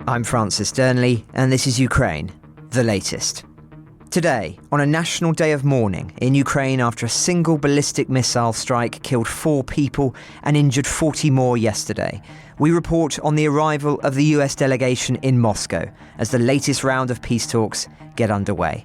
I'm Francis Dearnley, and this is Ukraine, the latest. Today, on a national day of mourning in Ukraine after a single ballistic missile strike killed 4 people and injured 40 more yesterday, we report on the arrival of the US delegation in Moscow as the latest round of peace talks get underway.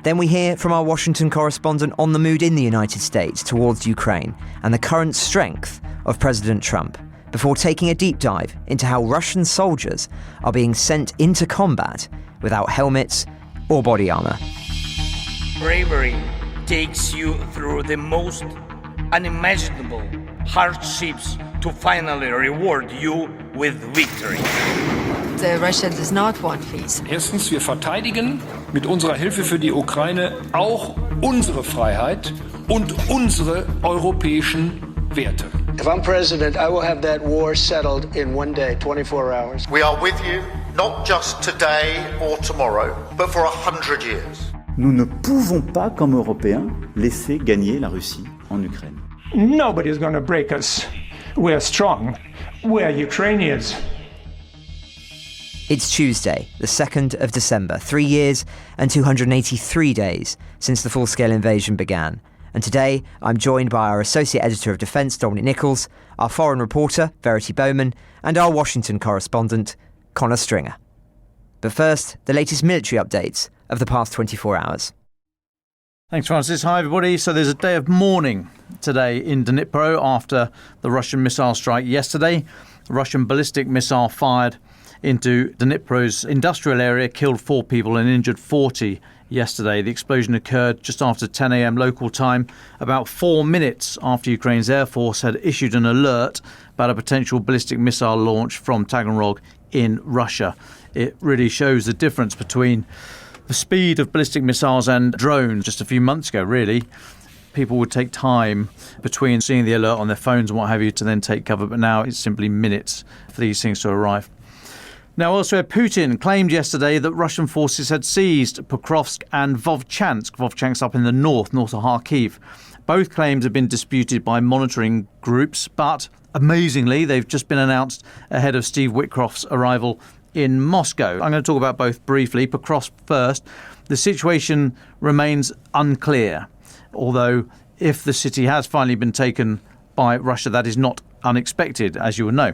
Then we hear from our Washington correspondent on the mood in the United States towards Ukraine and the current strength of President Trump, before taking a deep dive into how Russian soldiers are being sent into combat without helmets or body armour. Bravery takes you through the most unimaginable hardships to finally reward you with victory. Russia does not want peace. Erstens, wir verteidigen mit unserer Hilfe für die Ukraine auch unsere Freiheit und unsere europäischen Werte. If I'm president, I will have that war settled in one day, 24 hours. We are with you, not just today or tomorrow, but for 100 years. Nous ne pouvons pas, comme Européens, laisser gagner la Russie en Ukraine. Nobody is going to break us. We're strong. We're Ukrainians. It's Tuesday, the 2nd of December, 3 years and 283 days since the full-scale invasion began. And today, I'm joined by our Associate Editor of Defence, Dominic Nicholls, our foreign reporter, Verity Bowman, and our Washington correspondent, Connor Stringer. But first, the latest military updates of the past 24 hours. Thanks, Francis. Hi, everybody. So there's a day of mourning today in Dnipro after the Russian missile strike yesterday. The Russian ballistic missile fired into Dnipro's industrial area killed 4 people and injured 40 yesterday. The explosion occurred just after 10 a.m. local time, about 4 minutes after Ukraine's Air Force had issued an alert about a potential ballistic missile launch from Taganrog in Russia. It really shows the difference between the speed of ballistic missiles and drones. Just a few months ago, really, people would take time between seeing the alert on their phones and what have you to then take cover, but now it's simply minutes for these things to arrive. Now, elsewhere, Putin claimed yesterday that Russian forces had seized Pokrovsk and Vovchansk. Vovchansk's up in the north of Kharkiv. Both claims have been disputed by monitoring groups, but amazingly, they've just been announced ahead of Steve Witkoff's arrival in Moscow. I'm going to talk about both briefly. Pokrovsk first. The situation remains unclear, although if the city has finally been taken by Russia, that is not unexpected, as you will know.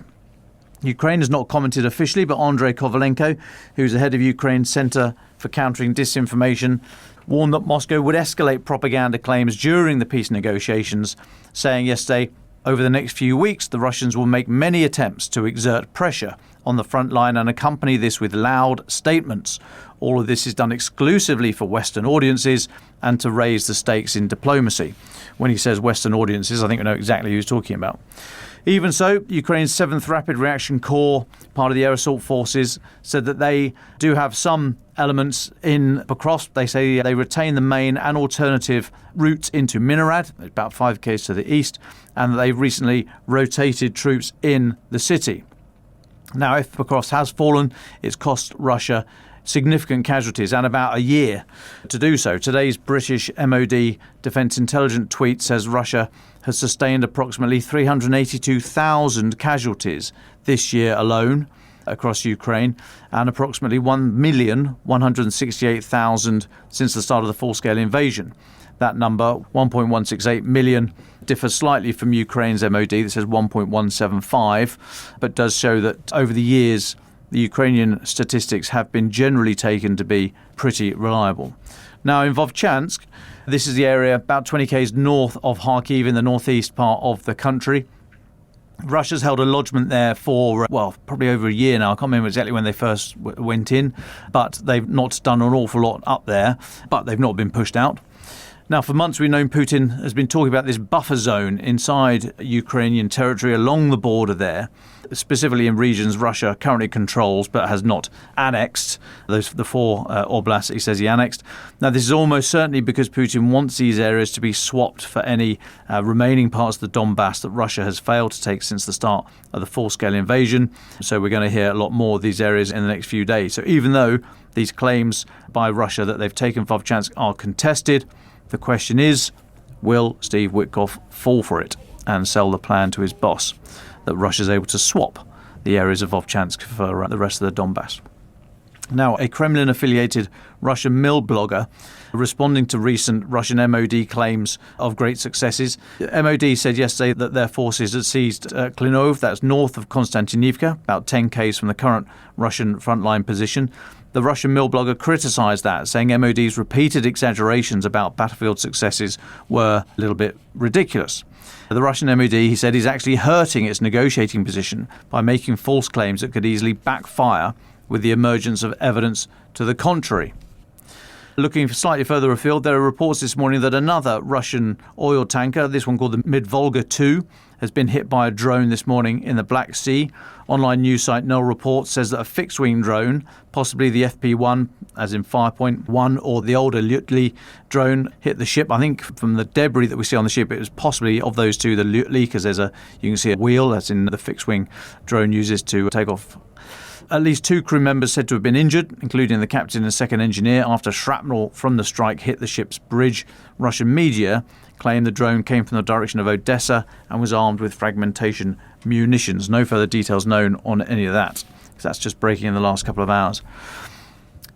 Ukraine has not commented officially, but Andrei Kovalenko, who's the head of Ukraine's Centre for Countering Disinformation, warned that Moscow would escalate propaganda claims during the peace negotiations, saying yesterday, over the next few weeks, the Russians will make many attempts to exert pressure on the front line and accompany this with loud statements. All of this is done exclusively for Western audiences and to raise the stakes in diplomacy. When he says Western audiences, I think we know exactly who he's talking about. Even so, Ukraine's 7th Rapid Reaction Corps, part of the air assault forces, said that they do have some elements in Pokrovsk. They say they retain the main and alternative routes into Minarad, about 5 km to the east, and that they've recently rotated troops in the city. Now, if Pokrovsk has fallen, it's cost Russia significant casualties and about a year to do so. Today's British MOD Defence Intelligence tweet says Russia has sustained approximately 382,000 casualties this year alone across Ukraine and approximately 1,168,000 since the start of the full-scale invasion. That number, 1.168 million, differs slightly from Ukraine's MOD that says 1.175, but does show that over the years the Ukrainian statistics have been generally taken to be pretty reliable. Now, in Vovchansk, this is the area about 20 km north of Kharkiv in the northeast part of the country. Russia's held a lodgement there for, probably over a year now. I can't remember exactly when they first went in, but they've not done an awful lot up there, but they've not been pushed out. Now, for months, we've known Putin has been talking about this buffer zone inside Ukrainian territory along the border there, specifically in regions Russia currently controls but has not annexed. The 4 oblasts he says he annexed. Now, this is almost certainly because Putin wants these areas to be swapped for any remaining parts of the Donbass that Russia has failed to take since the start of the full-scale invasion. So we're going to hear a lot more of these areas in the next few days. So even though these claims by Russia that they've taken Vovchansk are contested, the question is, will Steve Witkoff fall for it and sell the plan to his boss that Russia's able to swap the areas of Vovchansk for the rest of the Donbass. Now, a Kremlin-affiliated Russian mill blogger responding to recent Russian MOD claims of great successes. MOD said yesterday that their forces had seized Klinov, that's north of Konstantinivka, about 10 k's from the current Russian frontline position. The Russian mill blogger criticised that, saying MOD's repeated exaggerations about battlefield successes were a little bit ridiculous. The Russian MOD, he said, is actually hurting its negotiating position by making false claims that could easily backfire with the emergence of evidence to the contrary. Looking slightly further afield, there are reports this morning that another Russian oil tanker, this one called the Mid-Volga 2, has been hit by a drone this morning in the Black Sea. Online news site Null Report says that a fixed-wing drone, possibly the FP-1, as in Firepoint 1, or the older Dearnley drone, hit the ship. I think from the debris that we see on the ship, it was possibly of those two, the Dearnley, because you can see a wheel, that's in the fixed-wing drone uses to take off. At least 2 crew members said to have been injured, including the captain and second engineer, after shrapnel from the strike hit the ship's bridge. Russian media claimed the drone came from the direction of Odessa and was armed with fragmentation munitions. No further details known on any of that, because that's just breaking in the last couple of hours.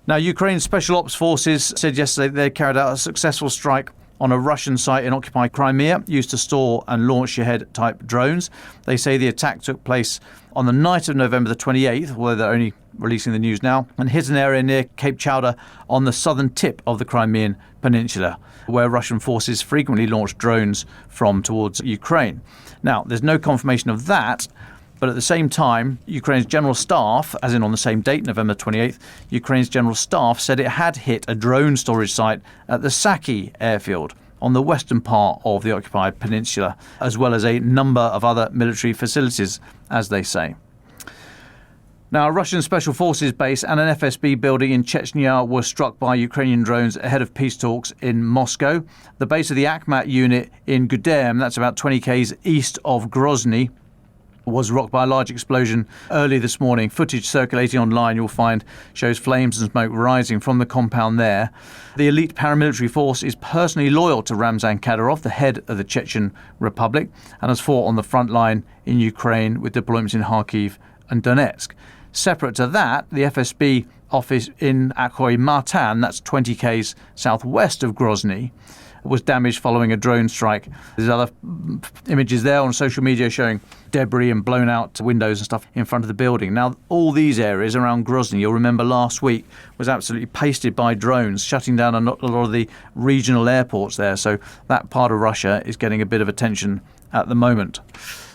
Now, Ukraine's Special Ops Forces said yesterday they carried out a successful strike on a Russian site in occupied Crimea used to store and launch Shahed-type drones. They say the attack took place on the night of November the 28th, although they're only releasing the news now, and hit an area near Cape Chowder on the southern tip of the Crimean Peninsula, where Russian forces frequently launch drones from towards Ukraine. Now, there's no confirmation of that, but at the same time, Ukraine's General Staff, as in on the same date, November 28th, Ukraine's General Staff said it had hit a drone storage site at the Saki airfield on the western part of the occupied peninsula, as well as a number of other military facilities, as they say. Now, a Russian Special Forces base and an FSB building in Chechnya were struck by Ukrainian drones ahead of peace talks in Moscow. The base of the Akhmat unit in Gudem, that's about 20 k's east of Grozny, was rocked by a large explosion early this morning. Footage circulating online you'll find shows flames and smoke rising from the compound there. The elite paramilitary force is personally loyal to Ramzan Kadyrov, the head of the Chechen Republic, and has fought on the front line in Ukraine with deployments in Kharkiv and Donetsk. Separate to that, the FSB office in Akhoy Martan, that's 20 k's southwest of Grozny, was damaged following a drone strike. There's other images there on social media showing debris and blown out windows and stuff in front of the building. Now, all these areas around Grozny, you'll remember last week, was absolutely pasted by drones, shutting down a lot of the regional airports there. So that part of Russia is getting a bit of attention at the moment.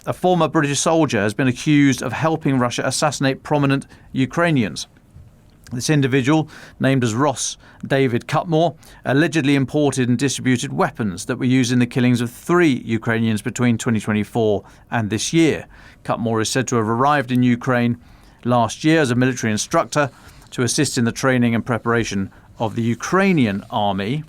A former British soldier has been accused of helping Russia assassinate prominent Ukrainians. This individual, named as Ross David Cutmore, allegedly imported and distributed weapons that were used in the killings of 3 Ukrainians between 2024 and this year. Cutmore is said to have arrived in Ukraine last year as a military instructor to assist in the training and preparation of the Ukrainian army.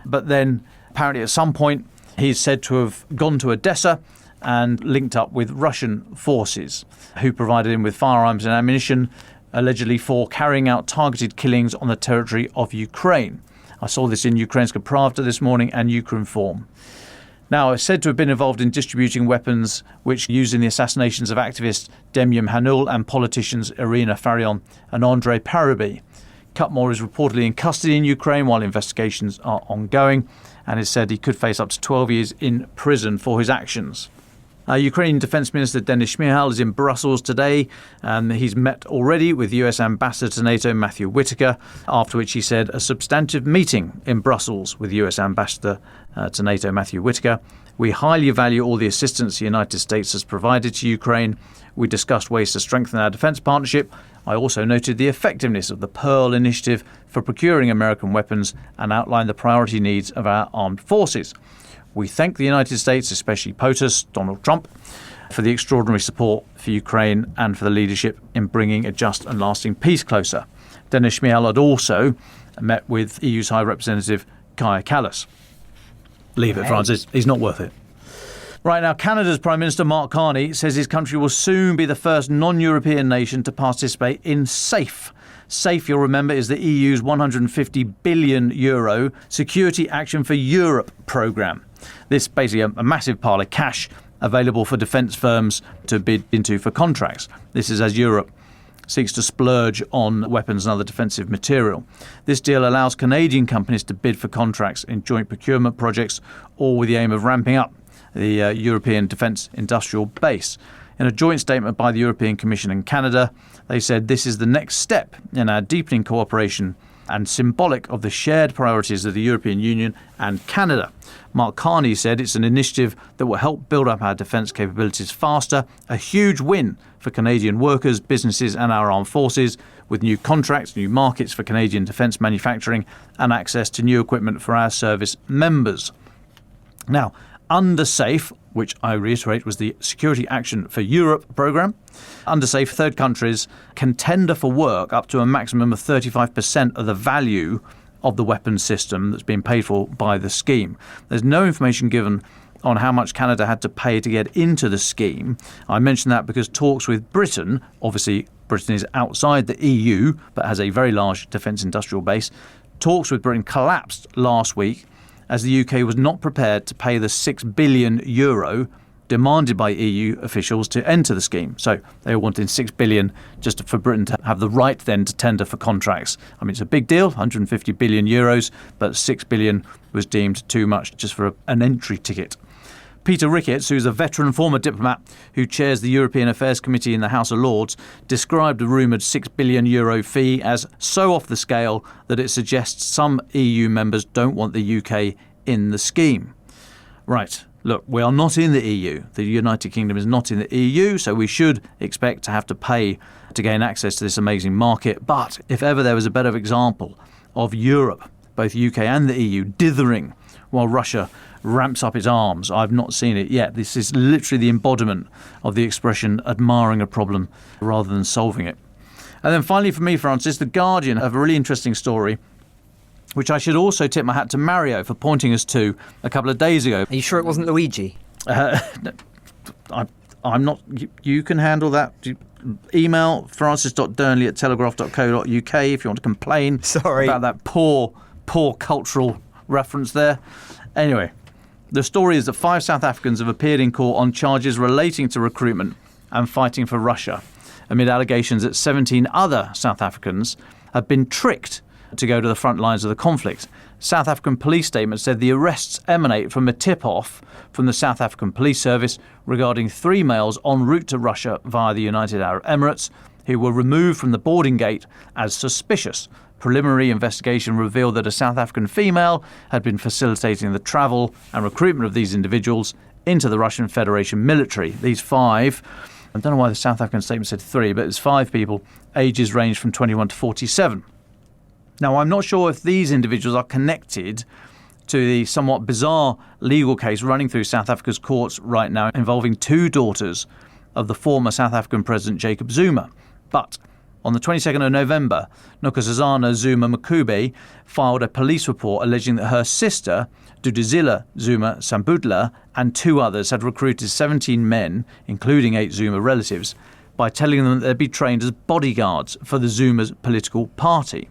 But then, apparently at some point, he's said to have gone to Odessa and linked up with Russian forces, who provided him with firearms and ammunition, allegedly for carrying out targeted killings on the territory of Ukraine. I saw this in Ukrainska Pravda this morning and Ukrinform. Now, it's said to have been involved in distributing weapons which used in the assassinations of activist Demyam Hanul and politicians Irina Farion and Andrei Parubi. Cutmore is reportedly in custody in Ukraine while investigations are ongoing, and is said he could face up to 12 years in prison for his actions. Ukrainian Defence Minister Denis Shmyhal is in Brussels today, and he's met already with US Ambassador to NATO Matthew Whitaker, after which he said a substantive meeting in Brussels with US Ambassador to NATO Matthew Whitaker. We highly value all the assistance the United States has provided to Ukraine. We discussed ways to strengthen our defence partnership. I also noted the effectiveness of the Pearl initiative for procuring American weapons and outlined the priority needs of our armed forces. We thank the United States, especially POTUS, Donald Trump, for the extraordinary support for Ukraine and for the leadership in bringing a just and lasting peace closer. Denis Shmyhal had also met with EU's High Representative Kaja Kallas. Leave it, Francis. He's not worth it. Right now, Canada's Prime Minister Mark Carney says his country will soon be the first non-European nation to participate in SAFE. SAFE, you'll remember, is the EU's €150 billion Security Action for Europe programme. This basically a massive pile of cash available for defence firms to bid into for contracts. This is as Europe seeks to splurge on weapons and other defensive material. This deal allows Canadian companies to bid for contracts in joint procurement projects, all with the aim of ramping up the European defence industrial base. In a joint statement by the European Commission and Canada, they said this is the next step in our deepening cooperation and symbolic of the shared priorities of the European Union and Canada. Mark Carney said it's an initiative that will help build up our defence capabilities faster, a huge win for Canadian workers, businesses and our armed forces, with new contracts, new markets for Canadian defence manufacturing and access to new equipment for our service members. Now, under SAFE, which I reiterate was the Security Action for Europe programme, under SAFE, third countries can tender for work up to a maximum of 35% of the value of the weapons system that's been paid for by the scheme. There's no information given on how much Canada had to pay to get into the scheme. I mention that because talks with Britain, obviously Britain is outside the EU but has a very large defence industrial base, talks with Britain collapsed last week as the UK was not prepared to pay the €6 billion demanded by EU officials to enter the scheme. So they were wanting €6 billion just for Britain to have the right then to tender for contracts. I mean, it's a big deal, €150 billion, but €6 billion was deemed too much just for an entry ticket. Peter Ricketts, who's a veteran former diplomat who chairs the European Affairs Committee in the House of Lords, described the rumoured €6 billion fee as so off the scale that it suggests some EU members don't want the UK in the scheme. Right, look, we are not in the EU. The United Kingdom is not in the EU, so we should expect to have to pay to gain access to this amazing market. But if ever there was a better example of Europe, both UK and the EU, dithering while Russia ramps up its arms, I've not seen it yet. This is literally the embodiment of the expression admiring a problem rather than solving it. And then finally for me, Francis, The Guardian have a really interesting story, which I should also tip my hat to Mario for pointing us to a couple of days ago. Are you sure it wasn't Luigi? I'm not. You can handle that. Email francis.dearnley@telegraph.co.uk if you want to complain about that poor cultural reference there. Anyway, the story is that 5 South Africans have appeared in court on charges relating to recruitment and fighting for Russia, amid allegations that 17 other South Africans have been tricked to go to the front lines of the conflict. South African police statement said the arrests emanate from a tip-off from the South African Police Service regarding 3 males en route to Russia via the United Arab Emirates who were removed from the boarding gate as suspicious. Preliminary investigation revealed that a South African female had been facilitating the travel and recruitment of these individuals into the Russian Federation military. These 5, I don't know why the South African statement said 3, but it's 5 people, ages range from 21 to 47. Now, I'm not sure if these individuals are connected to the somewhat bizarre legal case running through South Africa's courts right now involving 2 daughters of the former South African President Jacob Zuma. But on the 22nd of November, Nkosazana Zuma Makube filed a police report alleging that her sister, Duduzile Zuma Sambudla, and 2 others had recruited 17 men, including 8 Zuma relatives, by telling them that they'd be trained as bodyguards for the Zuma's political party.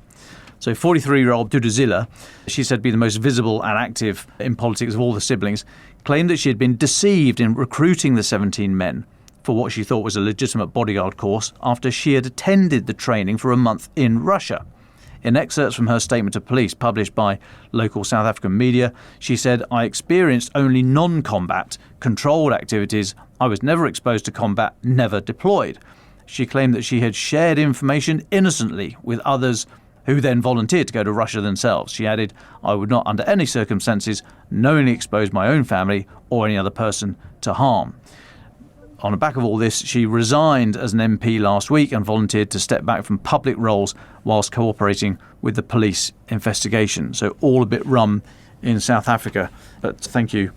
So 43-year-old Duduzile, she said to be the most visible and active in politics of all the siblings, claimed that she had been deceived in recruiting the 17 men for what she thought was a legitimate bodyguard course after she had attended the training for a month in Russia. In excerpts from her statement to police published by local South African media, she said, "I experienced only non-combat, controlled activities. I was never exposed to combat, never deployed." She claimed that she had shared information innocently with others who then volunteered to go to Russia themselves. She added, "I would not under any circumstances knowingly expose my own family or any other person to harm." On the back of all this, she resigned as an MP last week and volunteered to step back from public roles whilst cooperating with the police investigation. So all a bit rum in South Africa. But thank you,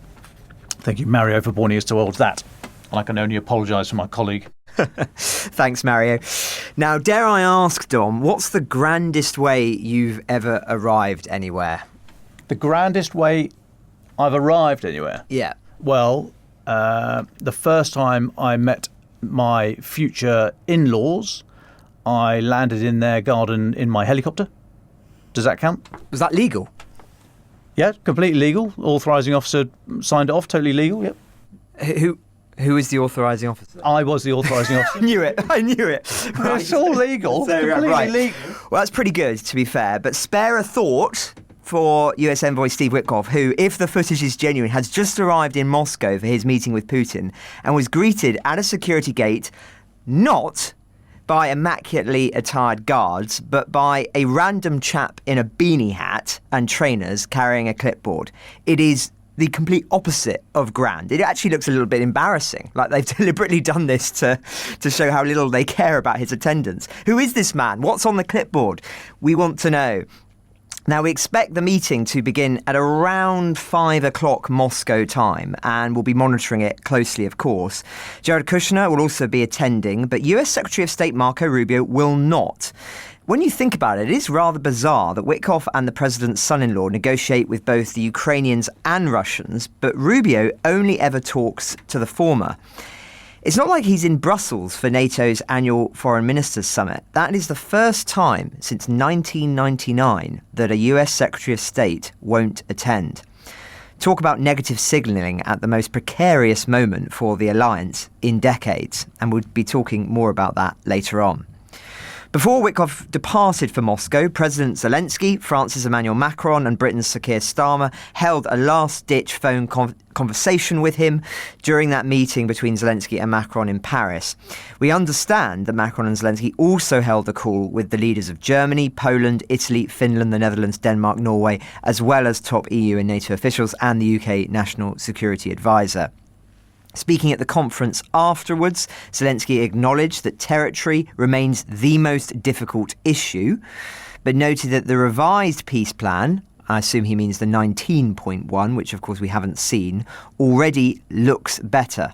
Mario, for pointing us towards that. And I can only apologise for my colleague. Thanks, Mario. Now, dare I ask, Dom, what's the grandest way you've ever arrived anywhere? The grandest way I've arrived anywhere? Yeah. Well, the first time I met my future in-laws, I landed in their garden in my helicopter. Does that count? Was that legal? Yeah, completely legal. Authorising officer signed it off, totally legal, yep. Who is the authorising officer? I was the authorising officer. I knew it. It's all legal. So, Completely legal. Well, that's pretty good, to be fair. But spare a thought for US Envoy Steve Witkoff, who, if the footage is genuine, has just arrived in Moscow for his meeting with Putin and was greeted at a security gate not by immaculately attired guards, but by a random chap in a beanie hat and trainers carrying a clipboard. It is the complete opposite of grand. It actually looks a little bit embarrassing, like they've deliberately done this to show how little they care about his attendance. Who is this man? What's on the clipboard? We want to know. Now, we expect the meeting to begin at around 5 o'clock Moscow time, and we'll be monitoring it closely, of course. Jared Kushner will also be attending, but US Secretary of State Marco Rubio will not. When you think about it, it is rather bizarre that Witkoff and the president's son-in-law negotiate with both the Ukrainians and Russians, but Rubio only ever talks to the former. It's not like he's in Brussels for NATO's annual Foreign Ministers Summit. That is the first time since 1999 that a US Secretary of State won't attend. Talk about negative signalling at the most precarious moment for the alliance in decades, and we'll be talking more about that later on. Before Witkoff departed for Moscow, President Zelensky, France's Emmanuel Macron and Britain's Sir Keir Starmer held a last-ditch phone conversation with him during that meeting between Zelensky and Macron in Paris. We understand that Macron and Zelensky also held a call with the leaders of Germany, Poland, Italy, Finland, the Netherlands, Denmark, Norway, as well as top EU and NATO officials and the UK National Security Advisor. Speaking at the conference afterwards, Zelensky acknowledged that territory remains the most difficult issue, but noted that the revised peace plan, I assume he means the 19.1, which of course we haven't seen, already looks better.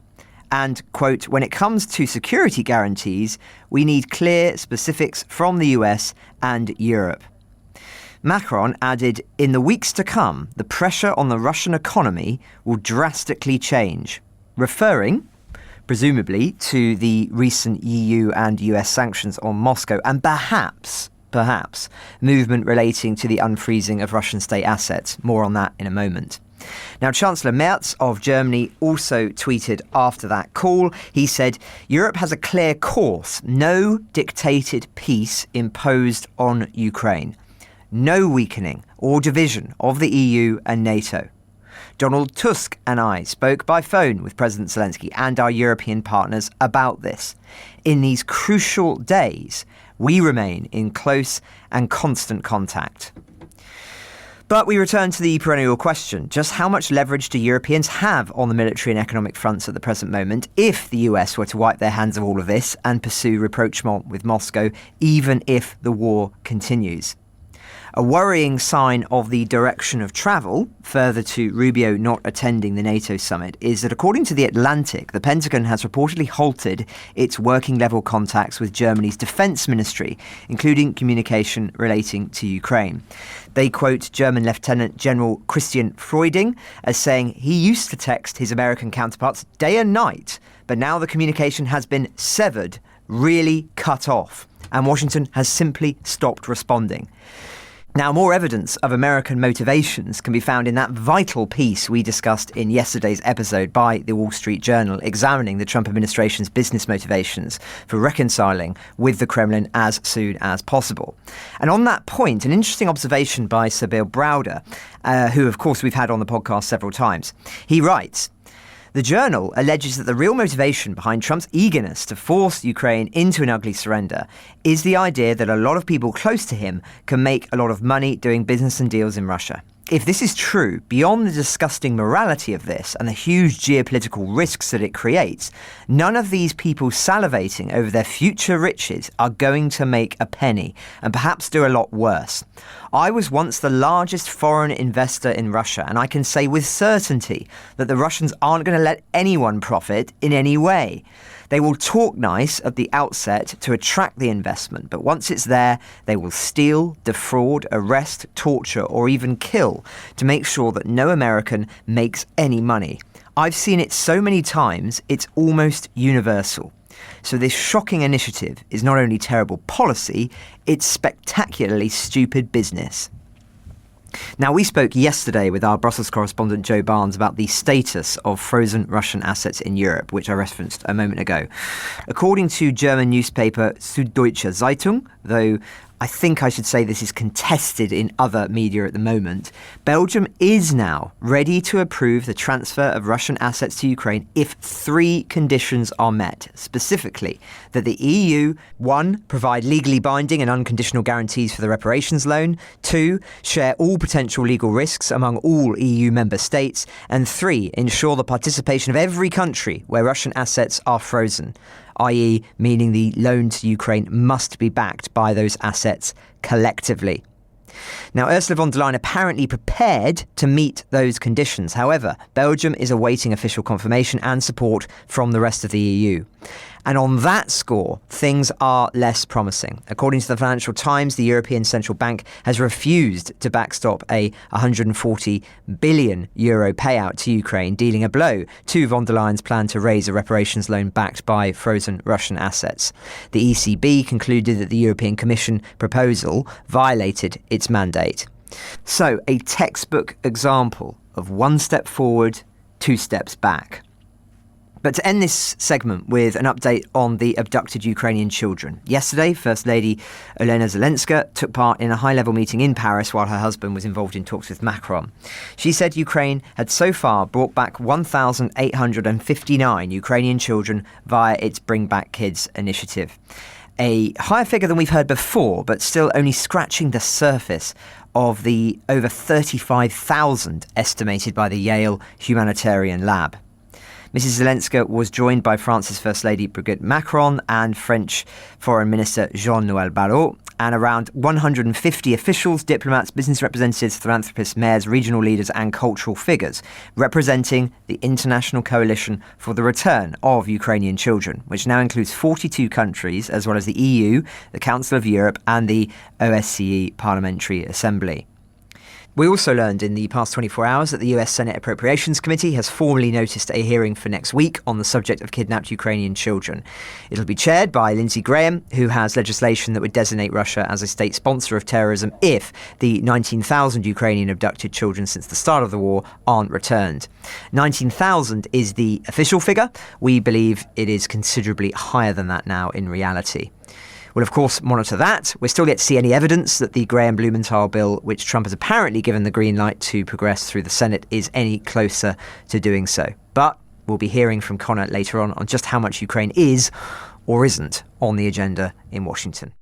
And, quote, when it comes to security guarantees, we need clear specifics from the US and Europe. Macron added, in the weeks to come, the pressure on the Russian economy will drastically change, referring, presumably, to the recent EU and US sanctions on Moscow and perhaps, movement relating to the unfreezing of Russian state assets. More on that in a moment. Now, Chancellor Merz of Germany also tweeted after that call. He said, Europe has a clear course, no dictated peace imposed on Ukraine, no weakening or division of the EU and NATO. Donald Tusk and I spoke by phone with President Zelensky and our European partners about this. In these crucial days, we remain in close and constant contact. But we return to the perennial question. Just how much leverage do Europeans have on the military and economic fronts at the present moment if the US were to wipe their hands of all of this and pursue rapprochement with Moscow, even if the war continues? A worrying sign of the direction of travel, further to Rubio not attending the NATO summit, is that according to The Atlantic, the Pentagon has reportedly halted its working-level contacts with Germany's defence ministry, including communication relating to Ukraine. They quote German Lieutenant General Christian Freuding as saying he used to text his American counterparts day and night, but now the communication has been severed, really cut off, and Washington has simply stopped responding. Now, more evidence of American motivations can be found in that vital piece we discussed in yesterday's episode by the Wall Street Journal, examining the Trump administration's business motivations for reconciling with the Kremlin as soon as possible. And on that point, an interesting observation by Sir Bill Browder, who, of course, we've had on the podcast several times. He writes, the Journal alleges that the real motivation behind Trump's eagerness to force Ukraine into an ugly surrender is the idea that a lot of people close to him can make a lot of money doing business and deals in Russia. If this is true, beyond the disgusting morality of this and the huge geopolitical risks that it creates, none of these people salivating over their future riches are going to make a penny, and perhaps do a lot worse. I was once the largest foreign investor in Russia, and I can say with certainty that the Russians aren't going to let anyone profit in any way. They will talk nice at the outset to attract the investment, but once it's there, they will steal, defraud, arrest, torture, or even kill to make sure that no American makes any money. I've seen it so many times, it's almost universal. So this shocking initiative is not only terrible policy, it's spectacularly stupid business. Now, we spoke yesterday with our Brussels correspondent Joe Barnes about the status of frozen Russian assets in Europe, which I referenced a moment ago. According to German newspaper Süddeutsche Zeitung, though I think I should say this is contested in other media at the moment, Belgium is now ready to approve the transfer of Russian assets to Ukraine if 3 conditions are met. Specifically, that the EU, 1, provide legally binding and unconditional guarantees for the reparations loan, 2, share all potential legal risks among all EU member states, and 3, ensure the participation of every country where Russian assets are frozen, i.e. meaning the loan to Ukraine must be backed by those assets collectively. Now, Ursula von der Leyen apparently prepared to meet those conditions. However, Belgium is awaiting official confirmation and support from the rest of the EU. And on that score, things are less promising. According to the Financial Times, the European Central Bank has refused to backstop a €140 billion payout to Ukraine, dealing a blow to von der Leyen's plan to raise a reparations loan backed by frozen Russian assets. The ECB concluded that the European Commission proposal violated its mandate. So, a textbook example of 1 step forward, 2 steps back. But to end this segment with an update on the abducted Ukrainian children. Yesterday, First Lady Olena Zelenska took part in a high-level meeting in Paris while her husband was involved in talks with Macron. She said Ukraine had so far brought back 1,859 Ukrainian children via its Bring Back Kids initiative. A higher figure than we've heard before, but still only scratching the surface of the over 35,000 estimated by the Yale Humanitarian Lab. Mrs. Zelenska was joined by France's First Lady Brigitte Macron and French Foreign Minister Jean-Noël Barrot, and around 150 officials, diplomats, business representatives, philanthropists, mayors, regional leaders and cultural figures, representing the International Coalition for the Return of Ukrainian Children, which now includes 42 countries, as well as the EU, the Council of Europe and the OSCE Parliamentary Assembly. We also learned in the past 24 hours that the US Senate Appropriations Committee has formally noticed a hearing for next week on the subject of kidnapped Ukrainian children. It'll be chaired by Lindsey Graham, who has legislation that would designate Russia as a state sponsor of terrorism if the 19,000 Ukrainian abducted children since the start of the war aren't returned. 19,000 is the official figure. We believe it is considerably higher than that now in reality. We'll, of course, monitor that. We're still yet to see any evidence that the Graham-Blumenthal bill, which Trump has apparently given the green light to progress through the Senate, is any closer to doing so. But we'll be hearing from Connor later on just how much Ukraine is or isn't on the agenda in Washington.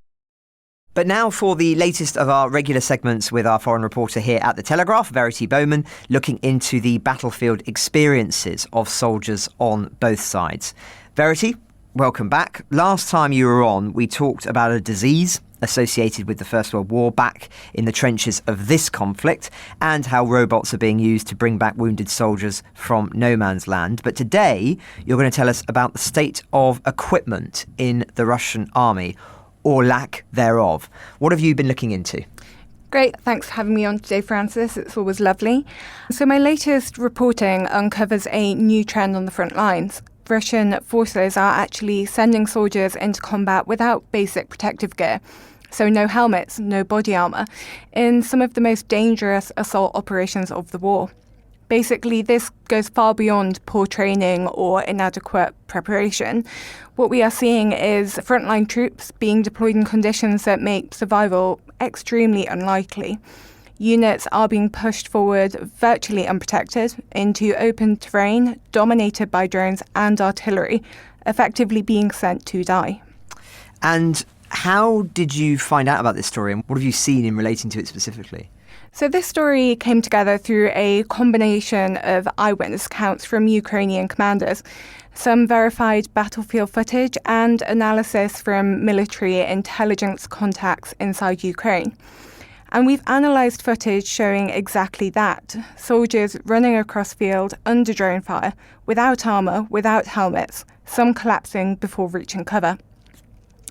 But now for the latest of our regular segments with our foreign reporter here at the Telegraph, Verity Bowman, looking into the battlefield experiences of soldiers on both sides. Verity, welcome back. Last time you were on, we talked about a disease associated with the First World War back in the trenches of this conflict and how robots are being used to bring back wounded soldiers from no man's land. But today, you're going to tell us about the state of equipment in the Russian army, or lack thereof. What have you been looking into? Great, thanks for having me on today, Francis. It's always lovely. So my latest reporting uncovers a new trend on the front lines. Russian forces are actually sending soldiers into combat without basic protective gear. So no helmets, no body armour, in some of the most dangerous assault operations of the war. Basically, this goes far beyond poor training or inadequate preparation. What we are seeing is frontline troops being deployed in conditions that make survival extremely unlikely. Units are being pushed forward virtually unprotected into open terrain dominated by drones and artillery, effectively being sent to die. And how did you find out about this story, and what have you seen in relating to it specifically? So this story came together through a combination of eyewitness accounts from Ukrainian commanders, some verified battlefield footage and analysis from military intelligence contacts inside Ukraine. And we've analysed footage showing exactly that. Soldiers running across field under drone fire, without armour, without helmets, some collapsing before reaching cover.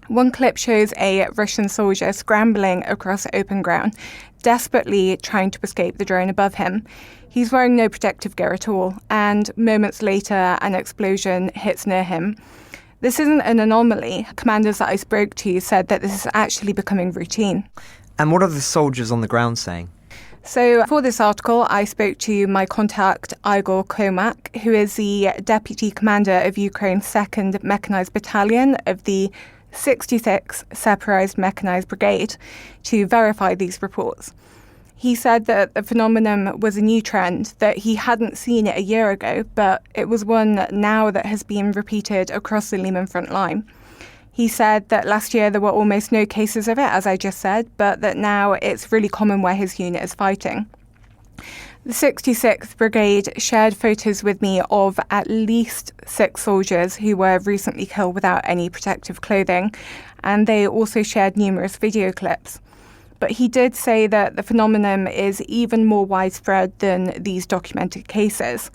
One clip shows a Russian soldier scrambling across open ground, desperately trying to escape the drone above him. He's wearing no protective gear at all, and moments later an explosion hits near him. This isn't an anomaly. Commanders that I spoke to said that this is actually becoming routine. And what are the soldiers on the ground saying? So for this article, I spoke to my contact, Igor Komak, who is the Deputy Commander of Ukraine's 2nd Mechanized Battalion of the 66th Separatized Mechanized Brigade, to verify these reports. He said that the phenomenon was a new trend, that he hadn't seen it a year ago, but it was one now that has been repeated across the Lehman front line. He said that last year there were almost no cases of it, as I just said, but that now it's really common where his unit is fighting. The 66th Brigade shared photos with me of at least 6 soldiers who were recently killed without any protective clothing, and they also shared numerous video clips. But he did say that the phenomenon is even more widespread than these documented cases.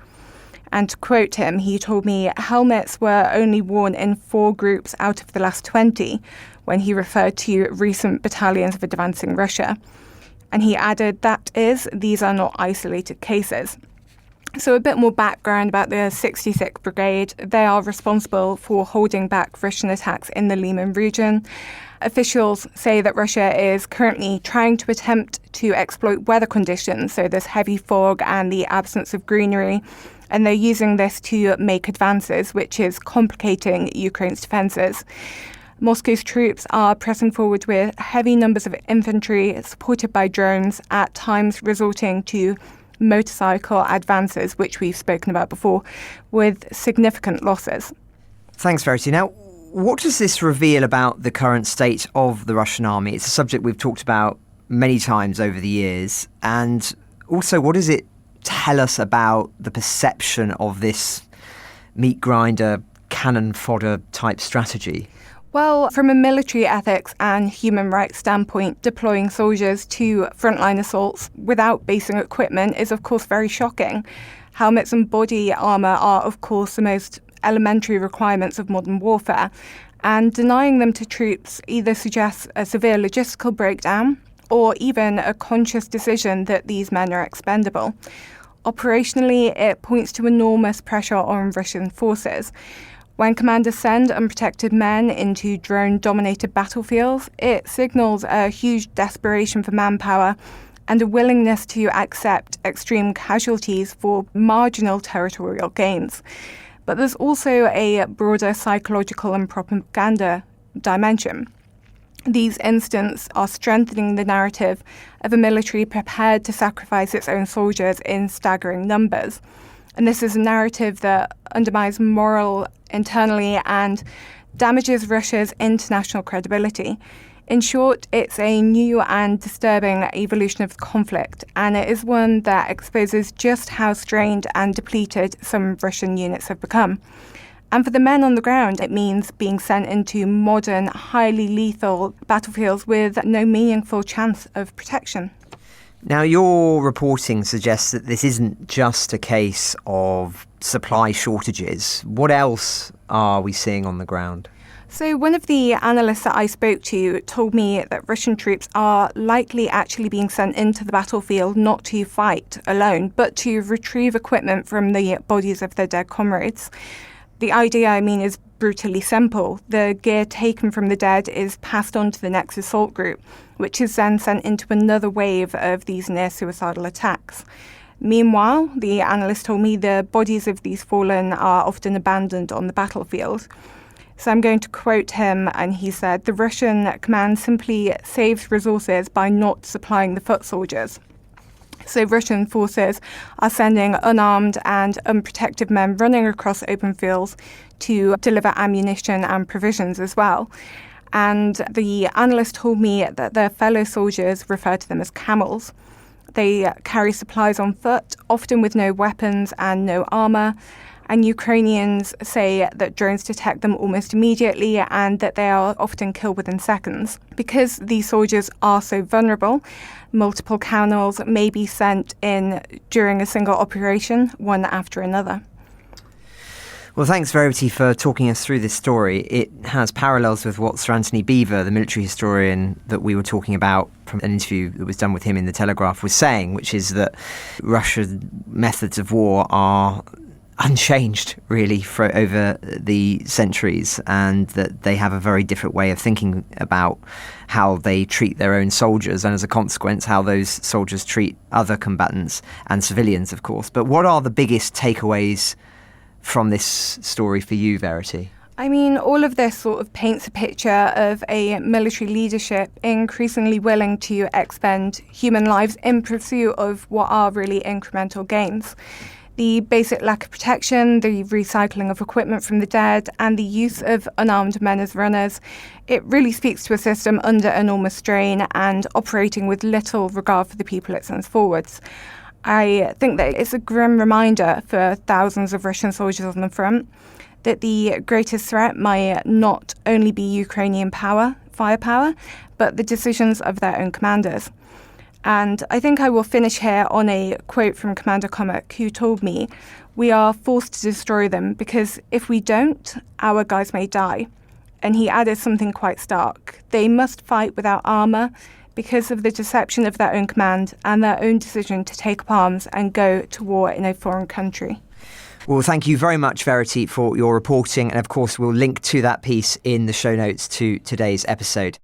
And to quote him, he told me helmets were only worn in 4 groups out of the last 20 when he referred to recent battalions of advancing Russia. And he added, that is, these are not isolated cases. So a bit more background about the 66th Brigade. They are responsible for holding back Russian attacks in the Lehman region. Officials say that Russia is currently trying to attempt to exploit weather conditions, so this heavy fog and the absence of greenery, and they're using this to make advances, which is complicating Ukraine's defences. Moscow's troops are pressing forward with heavy numbers of infantry supported by drones, at times resorting to motorcycle advances, which we've spoken about before, with significant losses. Thanks, Verity. Now, what does this reveal about the current state of the Russian army? It's a subject we've talked about many times over the years. And also, what does it tell us about the perception of this meat grinder, cannon fodder type strategy? Well, from a military ethics and human rights standpoint, deploying soldiers to frontline assaults without basic equipment is, of course, very shocking. Helmets and body armour are, of course, the most elementary requirements of modern warfare, and denying them to troops either suggests a severe logistical breakdown or even a conscious decision that these men are expendable. Operationally, it points to enormous pressure on Russian forces. When commanders send unprotected men into drone-dominated battlefields, it signals a huge desperation for manpower and a willingness to accept extreme casualties for marginal territorial gains. But there's also a broader psychological and propaganda dimension. These incidents are strengthening the narrative of a military prepared to sacrifice its own soldiers in staggering numbers. And this is a narrative that undermines morale internally and damages Russia's international credibility. In short, it's a new and disturbing evolution of the conflict, and it is one that exposes just how strained and depleted some Russian units have become. And for the men on the ground, it means being sent into modern, highly lethal battlefields with no meaningful chance of protection. Now, your reporting suggests that this isn't just a case of supply shortages. What else are we seeing on the ground? So one of the analysts that I spoke to told me that Russian troops are likely actually being sent into the battlefield not to fight alone, but to retrieve equipment from the bodies of their dead comrades. The idea, is brutally simple. The gear taken from the dead is passed on to the next assault group, which is then sent into another wave of these near-suicidal attacks. Meanwhile, the analyst told me the bodies of these fallen are often abandoned on the battlefield. So I'm going to quote him, and he said, "The Russian command simply saves resources by not supplying the foot soldiers." So Russian forces are sending unarmed and unprotected men running across open fields to deliver ammunition and provisions as well. And the analyst told me that their fellow soldiers refer to them as camels. They carry supplies on foot, often with no weapons and no armour. And Ukrainians say that drones detect them almost immediately and that they are often killed within seconds. Because these soldiers are so vulnerable, multiple camels may be sent in during a single operation, one after another. Well, thanks, Verity, for talking us through this story. It has parallels with what Sir Anthony Beevor, the military historian that we were talking about from an interview that was done with him in the Telegraph, was saying, which is that Russia's methods of war are unchanged, really, for over the centuries, and that they have a very different way of thinking about how they treat their own soldiers, and as a consequence, how those soldiers treat other combatants and civilians, of course. But what are the biggest takeaways from this story for you, Verity? I mean, all of this sort of paints a picture of a military leadership increasingly willing to expend human lives in pursuit of what are really incremental gains. The basic lack of protection, the recycling of equipment from the dead, and the use of unarmed men as runners, it really speaks to a system under enormous strain and operating with little regard for the people it sends forwards. I think that it's a grim reminder for thousands of Russian soldiers on the front that the greatest threat might not only be Ukrainian firepower, but the decisions of their own commanders. And I think I will finish here on a quote from Commander Comic, who told me, "We are forced to destroy them because if we don't, our guys may die." And he added something quite stark. They must fight without armour because of the deception of their own command and their own decision to take up arms and go to war in a foreign country. Well, thank you very much, Verity, for your reporting. And of course, we'll link to that piece in the show notes to today's episode.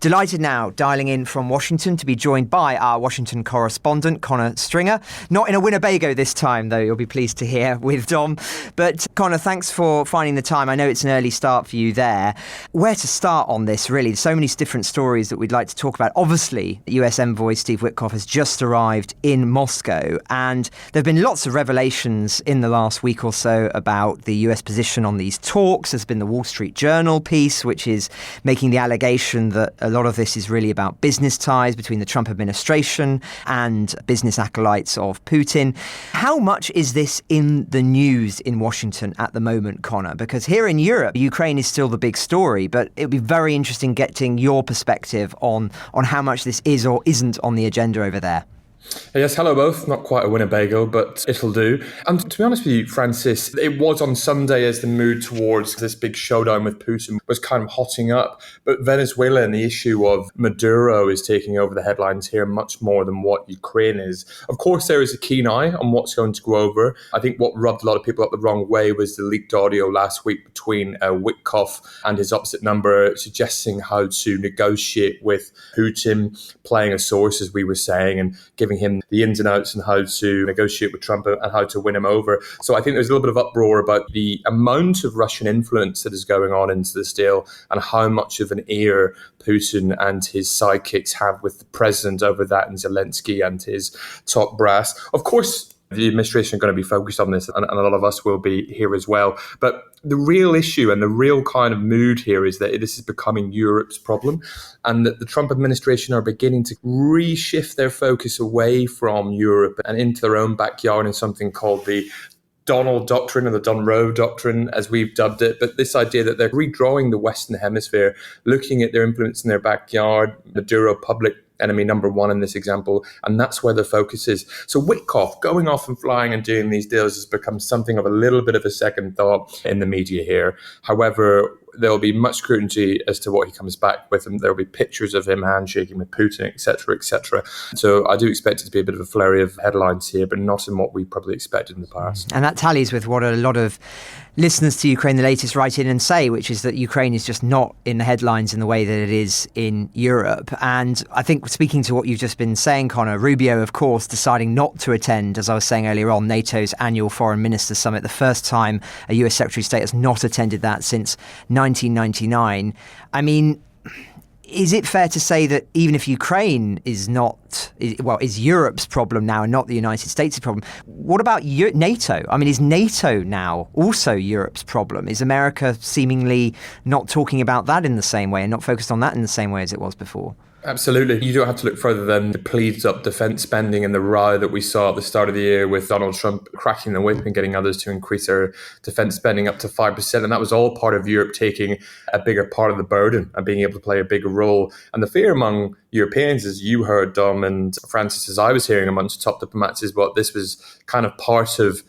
Delighted now, dialing in from Washington, to be joined by our Washington correspondent, Connor Stringer. Not in a Winnebago this time, though, you'll be pleased to hear, with Dom. But Connor, thanks for finding the time. I know it's an early start for you there. Where to start on this, really? There's so many different stories that we'd like to talk about. Obviously, US envoy Steve Witkoff has just arrived in Moscow, and there have been lots of revelations in the last week or so about the US position on these talks. There's been the Wall Street Journal piece, which is making the allegation that a lot of this is really about business ties between the Trump administration and business acolytes of Putin. How much is this in the news in Washington at the moment, Connor? Because here in Europe, Ukraine is still the big story, but it would be very interesting getting your perspective on how much this is or isn't on the agenda over there. Yes, hello both. Not quite a Winnebago, but it'll do. And to be honest with you, Francis, it was on Sunday as the mood towards this big showdown with Putin was kind of hotting up. But Venezuela and the issue of Maduro is taking over the headlines here much more than what Ukraine is. Of course, there is a keen eye on what's going to go over. I think what rubbed a lot of people up the wrong way was the leaked audio last week between Witkoff and his opposite number, suggesting how to negotiate with Putin, playing a source, as we were saying, and giving him the ins and outs and how to negotiate with Trump and how to win him over. So I think there's a little bit of uproar about the amount of Russian influence that is going on into this deal and how much of an ear Putin and his sidekicks have with the president over that, and Zelensky and his top brass. Of course, the administration are going to be focused on this, and a lot of us will be here as well. But the real issue and the real kind of mood here is that this is becoming Europe's problem, and that the Trump administration are beginning to reshift their focus away from Europe and into their own backyard in something called the Donald Doctrine, or the Don Rowe Doctrine, as we've dubbed it. But this idea that they're redrawing the Western Hemisphere, looking at their influence in their backyard, Maduro, public enemy number one in this example, and that's where the focus is. So Witkoff going off and flying and doing these deals has become something of a little bit of a second thought in the media here. However, there will be much scrutiny as to what he comes back with, and there will be pictures of him handshaking with Putin, etc., etc. So I do expect it to be a bit of a flurry of headlines here, but not in what we probably expected in the past. And that tallies with what a lot of listeners to Ukraine the Latest write in and say, which is that Ukraine is just not in the headlines in the way that it is in Europe. And I think, speaking to what you've just been saying, Connor, Rubio, of course, deciding not to attend, as I was saying earlier on, NATO's annual Foreign Ministers Summit, the first time a US Secretary of State has not attended that since 1999. I mean, is it fair to say that even if Ukraine is Europe's problem now and not the United States' problem, what about NATO? I mean, is NATO now also Europe's problem? Is America seemingly not talking about that in the same way and not focused on that in the same way as it was before? Absolutely. You don't have to look further than the pleased up defence spending and the row that we saw at the start of the year with Donald Trump cracking the whip and getting others to increase their defence spending up to 5%. And that was all part of Europe taking a bigger part of the burden and being able to play a bigger role. And the fear among Europeans, as you heard, Dom and Francis, as I was hearing amongst top diplomats, is what this was kind of part of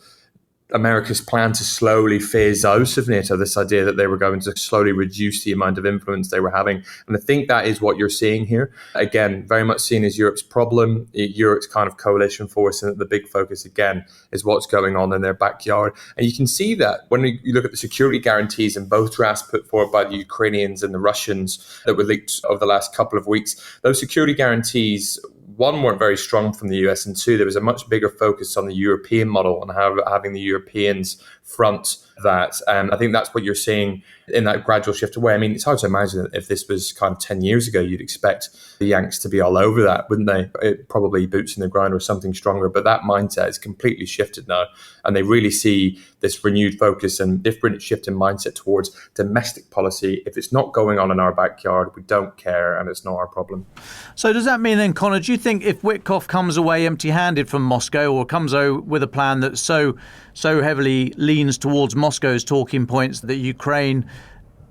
America's plan to slowly phase out of NATO, this idea that they were going to slowly reduce the amount of influence they were having. And I think that is what you're seeing here. Again, very much seen as Europe's problem, Europe's kind of coalition force, and the big focus, again, is what's going on in their backyard. And you can see that when you look at the security guarantees in both drafts put forward by the Ukrainians and the Russians that were leaked over the last couple of weeks, those security guarantees, one, weren't very strong from the US, and two, there was a much bigger focus on the European model and having the Europeans front that. And I think that's what you're seeing in that gradual shift away. I mean, it's hard to imagine that if this was kind of 10 years ago, you'd expect the Yanks to be all over that, wouldn't they? Probably boots in the ground or something stronger. But that mindset has completely shifted now. And they really see this renewed focus and different shift in mindset towards domestic policy. If it's not going on in our backyard, we don't care, and it's not our problem. So does that mean then, Connor, do you think if Witkoff comes away empty-handed from Moscow, or comes out with a plan that so heavily leans towards Moscow's talking points, that Ukraine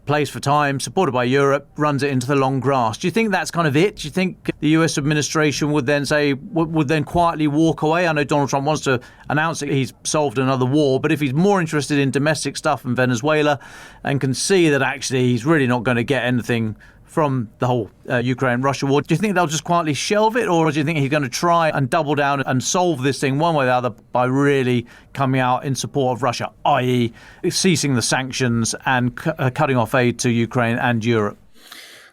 plays for time, supported by Europe, runs it into the long grass, do you think that's kind of it? Do you think the US administration would then quietly walk away? I know Donald Trump wants to announce that he's solved another war, but if he's more interested in domestic stuff in Venezuela and can see that actually he's really not going to get anything from the whole Ukraine-Russia war, do you think they'll just quietly shelve it, or do you think he's going to try and double down and solve this thing one way or the other by really coming out in support of Russia, i.e. ceasing the sanctions and cutting off aid to Ukraine and Europe?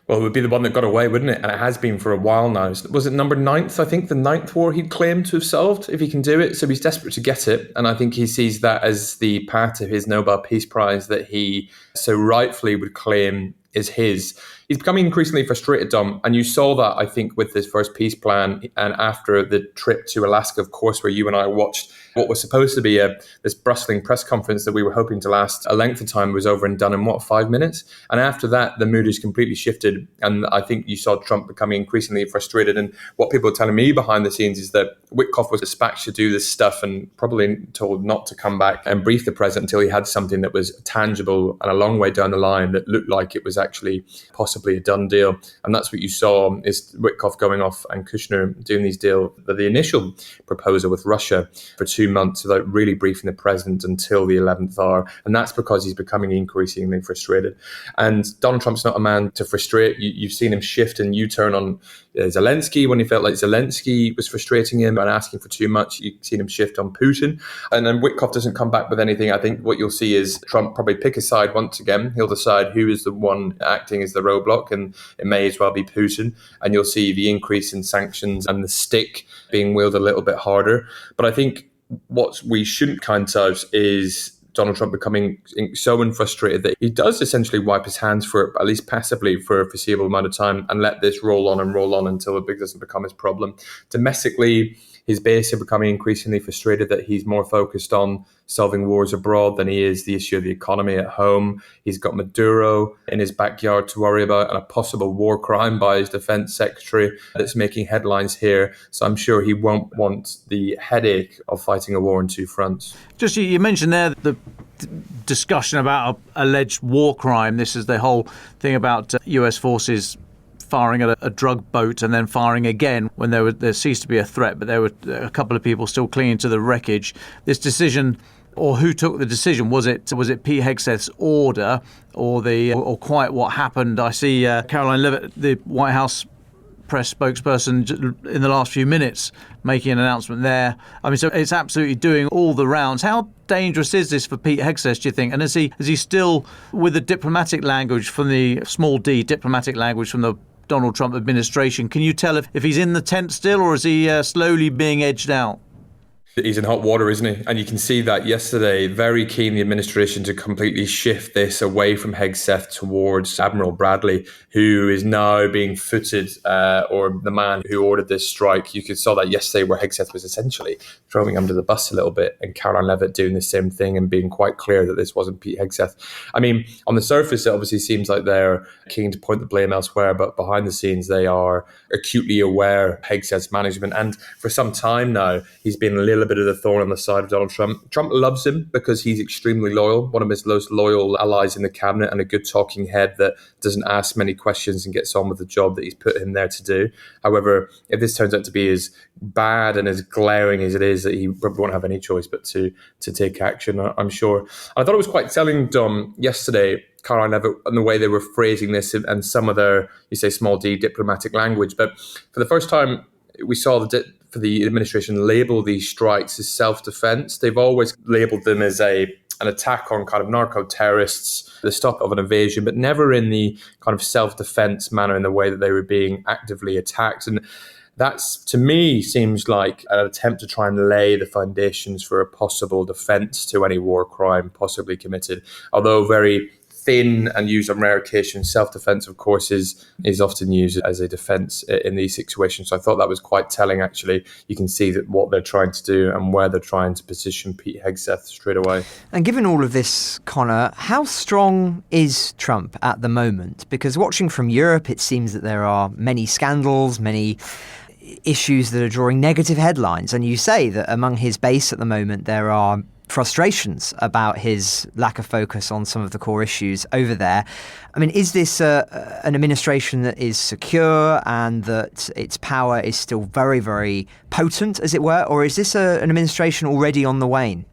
Well, it would be the one that got away, wouldn't it? And it has been for a while now. Was it number 9th? I think the 9th war he'd claimed to have solved, if he can do it. So he's desperate to get it. And I think he sees that as the part of his Nobel Peace Prize that he so rightfully would claim is his. He's becoming increasingly frustrated, Dom, and you saw that, I think, with his first peace plan and after the trip to Alaska, of course, where you and I watched what was supposed to be this bustling press conference that we were hoping to last a length of time was over and done in, 5 minutes? And after that, the mood has completely shifted, and I think you saw Trump becoming increasingly frustrated. And what people are telling me behind the scenes is that Witkoff was dispatched to do this stuff and probably told not to come back and brief the president until he had something that was tangible and a long way down the line that looked like it was actually possibly a done deal. And that's what you saw, is Witkoff going off and Kushner doing these deals, the initial proposal with Russia for 2 months without really briefing the president until the 11th hour. And that's because he's becoming increasingly frustrated. And Donald Trump's not a man to frustrate. You've seen him shift and U-turn on Zelensky when he felt like Zelensky was frustrating him and asking for too much. You've seen him shift on Putin. And then Witkoff doesn't come back with anything. I think what you'll see is Trump probably pick a side once again. He'll decide who is the one acting as the roadblock, and it may as well be Putin. And you'll see the increase in sanctions and the stick being wielded a little bit harder. But I think what we shouldn't count out is Donald Trump becoming so frustrated that he does essentially wipe his hands for it, at least passively, for a foreseeable amount of time, and let this roll on until it doesn't become his problem. Domestically, his base are becoming increasingly frustrated that he's more focused on solving wars abroad than he is the issue of the economy at home. He's got Maduro in his backyard to worry about, and a possible war crime by his defense secretary that's making headlines here. So I'm sure he won't want the headache of fighting a war on two fronts. Just you mentioned there the discussion about alleged war crime. This is the whole thing about US forces firing at a drug boat and then firing again when there ceased to be a threat, but there were a couple of people still clinging to the wreckage. This decision, or who took the decision? Was it Pete Hegseth's order, or quite what happened? I see Caroline Leavitt, the White House press spokesperson, in the last few minutes making an announcement there. I mean, so it's absolutely doing all the rounds. How dangerous is this for Pete Hegseth, do you think? And is he still with the diplomatic language from the small d diplomatic language from the Donald Trump administration? Can you tell if he's in the tent still, or is he slowly being edged out? He's in hot water, isn't he? And you can see that yesterday, very keen the administration to completely shift this away from Hegseth towards Admiral Bradley, who is now being footed, or the man who ordered this strike. You saw that yesterday, where Hegseth was essentially throwing him under the bus a little bit, and Caroline Leavitt doing the same thing and being quite clear that this wasn't Pete Hegseth. I mean, on the surface, it obviously seems like they're keen to point the blame elsewhere, but behind the scenes, they are acutely aware of Hegseth's management. And for some time now, he's been a little bit of the thorn on the side of Donald Trump. Trump loves him because he's extremely loyal, one of his most loyal allies in the cabinet, and a good talking head that doesn't ask many questions and gets on with the job that he's put him there to do. However, if this turns out to be as bad and as glaring as it is, that he probably won't have any choice but to take action, I'm sure. I thought it was quite telling, Dom, yesterday, Caroline Levitt, and the way they were phrasing this and some of their, you say, small d diplomatic language. But for the first time, we saw for the administration label these strikes as self-defense. They've always labeled them as an attack on kind of narco-terrorists, the stop of an invasion, but never in the kind of self-defense manner, in the way that they were being actively attacked. And that's, to me, seems like an attempt to try and lay the foundations for a possible defense to any war crime possibly committed, although very thin and used on rare occasions. Self-defense, of course, is often used as a defense in these situations. So I thought that was quite telling, actually. You can see that what they're trying to do and where they're trying to position Pete Hegseth straight away. And given all of this, Connor, how strong is Trump at the moment? Because watching from Europe, it seems that there are many scandals, many issues that are drawing negative headlines. And you say that among his base at the moment, there are frustrations about his lack of focus on some of the core issues over there. I mean, is this an administration that is secure and that its power is still very, very potent, as it were? Or is this an administration already on the wane?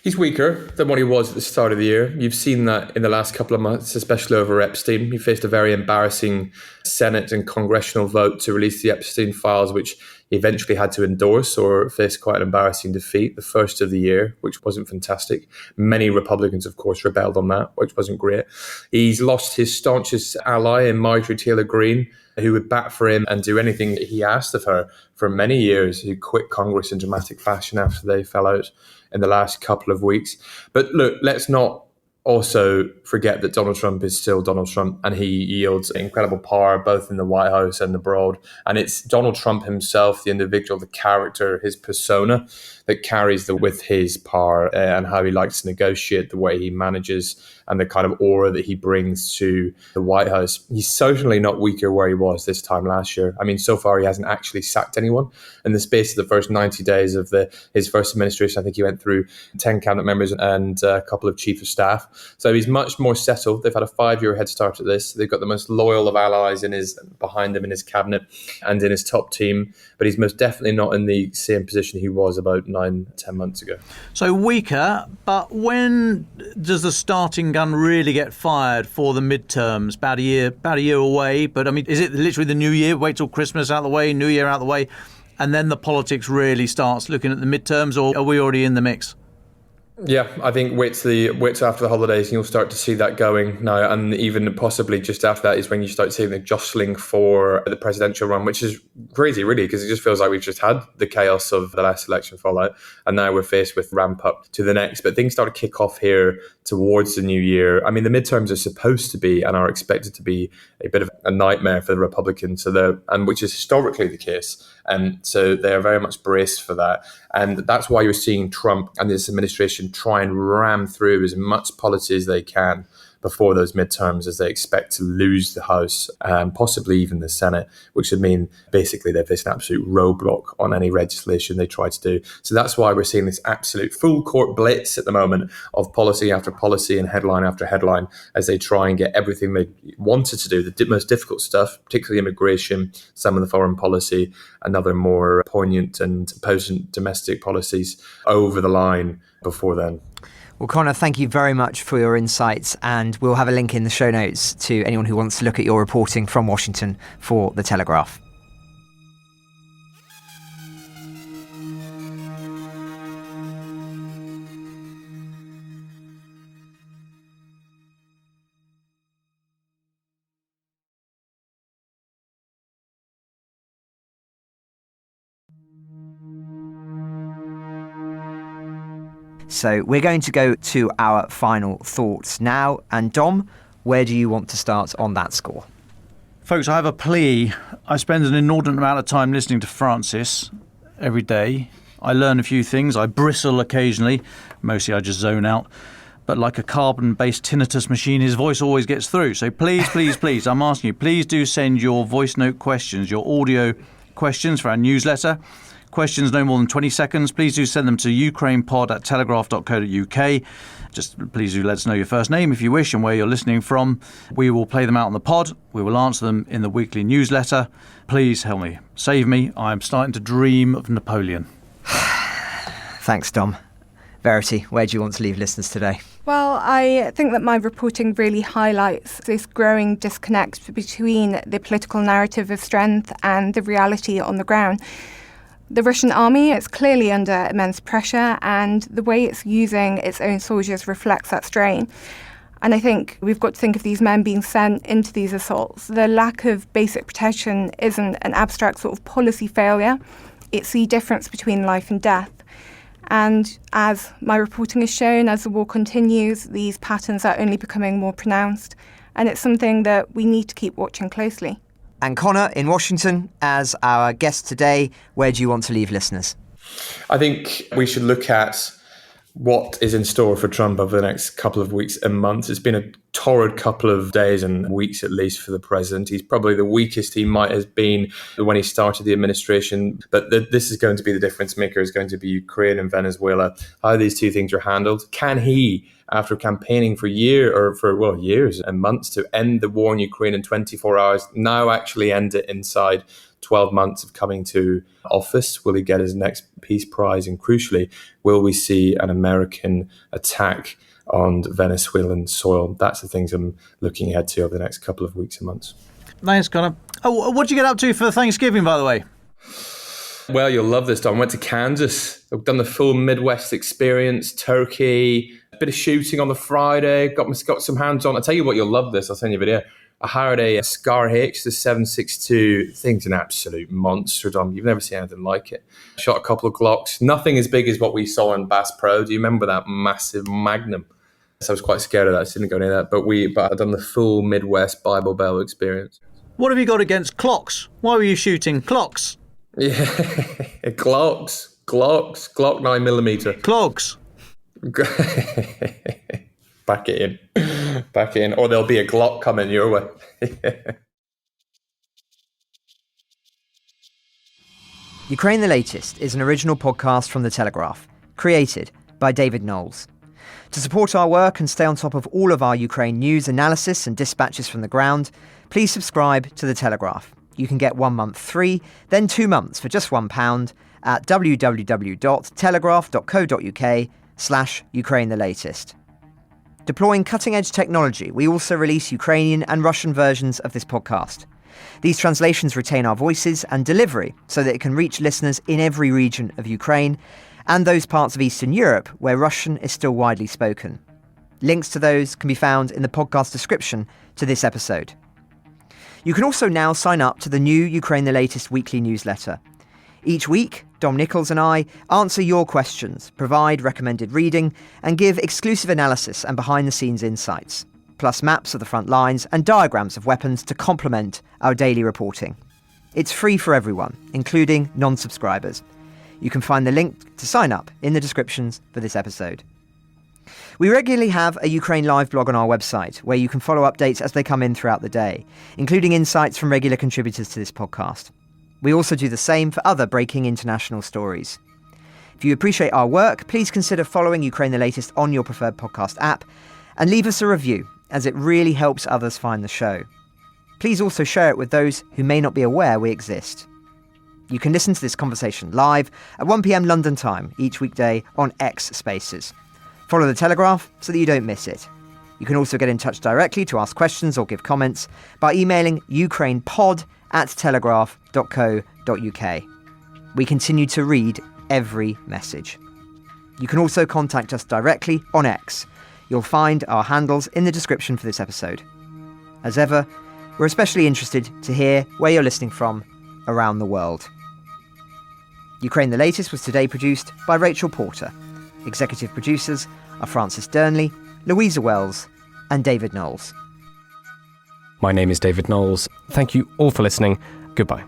He's weaker than what he was at the start of the year. You've seen that in the last couple of months, especially over Epstein. He faced a very embarrassing Senate and congressional vote to release the Epstein files, which he eventually had to endorse or faced quite an embarrassing defeat, the first of the year, which wasn't fantastic. Many Republicans, of course, rebelled on that, which wasn't great. He's lost his staunchest ally in Marjorie Taylor Greene, who would bat for him and do anything that he asked of her for many years, who quit Congress in dramatic fashion after they fell out in the last couple of weeks. But look, let's not also forget that Donald Trump is still Donald Trump, and he yields incredible power both in the White House and abroad. And it's Donald Trump himself, the individual, the character, his persona, that carries with his power and how he likes to negotiate, the way he manages, and the kind of aura that he brings to the White House. He's certainly not weaker where he was this time last year. I mean, so far he hasn't actually sacked anyone. In the space of the first 90 days of his first administration, I think he went through 10 cabinet members and a couple of chief of staff. So he's much more settled. They've had a 5-year head start at this. They've got the most loyal of allies behind him in his cabinet and in his top team. But he's most definitely not in the same position he was about 9-10 months ago. So weaker, but when does the starting gun really get fired for the midterms? About a year away. But I mean, is it literally the new year? Wait till Christmas out of the way, New Year out of the way, and then the politics really starts looking at the midterms, or are we already in the mix? Yeah, I think wait till after the holidays and you'll start to see that going now. And even possibly just after that is when you start seeing the jostling for the presidential run, which is crazy, really, because it just feels like we've just had the chaos of the last election fallout. And now we're faced with ramp up to the next. But things start to kick off here towards the new year. I mean, the midterms are supposed to be and are expected to be a bit of a nightmare for the Republicans, and which is historically the case. And so they're very much braced for that. And that's why you're seeing Trump and this administration try and ram through as much policy as they can before those midterms, as they expect to lose the House and possibly even the Senate, which would mean basically they face an absolute roadblock on any legislation they try to do. So that's why we're seeing this absolute full court blitz at the moment of policy after policy and headline after headline as they try and get everything they wanted to do, the most difficult stuff, particularly immigration, some of the foreign policy, and other more poignant and potent domestic policies over the line before then. Well, Connor, thank you very much for your insights, and we'll have a link in the show notes to anyone who wants to look at your reporting from Washington for The Telegraph. So we're going to go to our final thoughts now. And Dom, where do you want to start on that score? Folks, I have a plea. I spend an inordinate amount of time listening to Francis every day. I learn a few things. I bristle occasionally. Mostly I just zone out. But like a carbon-based tinnitus machine, his voice always gets through. So please, please, please, I'm asking you, please do send your voice note questions, your audio questions for our newsletter. Questions no more than 20 seconds. Please do send them to ukrainepod@telegraph.co.uk. Just please do let us know your first name if you wish and where you're listening from. We will play them out on the pod. We will answer them in the weekly newsletter. Please help me. Save me. I'm starting to dream of Napoleon. Thanks, Dom. Verity, where do you want to leave listeners today? Well, I think that my reporting really highlights this growing disconnect between the political narrative of strength and the reality on the ground. The Russian army is clearly under immense pressure, and the way it's using its own soldiers reflects that strain. And I think we've got to think of these men being sent into these assaults. The lack of basic protection isn't an abstract sort of policy failure. It's the difference between life and death. And as my reporting has shown, as the war continues, these patterns are only becoming more pronounced. And it's something that we need to keep watching closely. And Connor, in Washington, as our guest today, where do you want to leave listeners? I think we should look at what is in store for Trump over the next couple of weeks and months. It's been a torrid couple of days and weeks, at least, for the president. He's probably the weakest he might have been when he started the administration. But this is going to be the difference maker, is going to be Ukraine and Venezuela, how these two things are handled. Can he, after campaigning for years and months to end the war in Ukraine in 24 hours, now actually end it inside 12 months of coming to office? Will he get his next peace prize? And crucially, will we see an American attack on Venezuelan soil? That's the things I'm looking ahead to over the next couple of weeks and months. Thanks, Connor. Oh, what did you get up to for Thanksgiving, by the way? Well, you'll love this, Don. I went to Kansas. I've done the full Midwest experience, turkey, a bit of shooting on the Friday, got some hands on. I'll tell you what, you'll love this. I'll send you a video. I hired a Scar H, the 7.62. Thing's an absolute monster, Dom. You've never seen anything like it. Shot a couple of Glocks. Nothing as big as what we saw in Bass Pro. Do you remember that massive Magnum? So I was quite scared of that. I didn't go near that. But I've done the full Midwest Bible Bell experience. What have you got against clocks? Why were you shooting clocks? Yeah, Glocks, Glock 9mm. Clogs. Back it in. Or there'll be a Glock coming your way. Ukraine the Latest is an original podcast from The Telegraph, created by David Nicholls. To support our work and stay on top of all of our Ukraine news, analysis and dispatches from the ground, please subscribe to The Telegraph. You can get 1 month free, then 2 months for just £1 at www.telegraph.co.uk/Ukraine the Latest. Deploying cutting-edge technology, we also release Ukrainian and Russian versions of this podcast. These translations retain our voices and delivery so that it can reach listeners in every region of Ukraine and those parts of Eastern Europe where Russian is still widely spoken. Links to those can be found in the podcast description to this episode. You can also now sign up to the new Ukraine the Latest weekly newsletter. Each week, Dom, Nicholls and I answer your questions, provide recommended reading, and give exclusive analysis and behind-the-scenes insights, plus maps of the front lines and diagrams of weapons to complement our daily reporting. It's free for everyone, including non-subscribers. You can find the link to sign up in the descriptions for this episode. We regularly have a Ukraine Live blog on our website, where you can follow updates as they come in throughout the day, including insights from regular contributors to this podcast. We also do the same for other breaking international stories. If you appreciate our work, please consider following Ukraine the Latest on your preferred podcast app and leave us a review, as it really helps others find the show. Please also share it with those who may not be aware we exist. You can listen to this conversation live at 1 p.m. London time each weekday on X Spaces. Follow The Telegraph so that you don't miss it. You can also get in touch directly to ask questions or give comments by emailing ukrainepod@telegraph.co.uk. We continue to read every message. You can also contact us directly on X. You'll find our handles in the description for this episode. As ever, we're especially interested to hear where you're listening from around the world. Ukraine the Latest was today produced by Rachel Porter. Executive producers are Francis Dearnley, Louisa Wells, and David Nicholls. My name is David Nicholls. Thank you all for listening. Goodbye.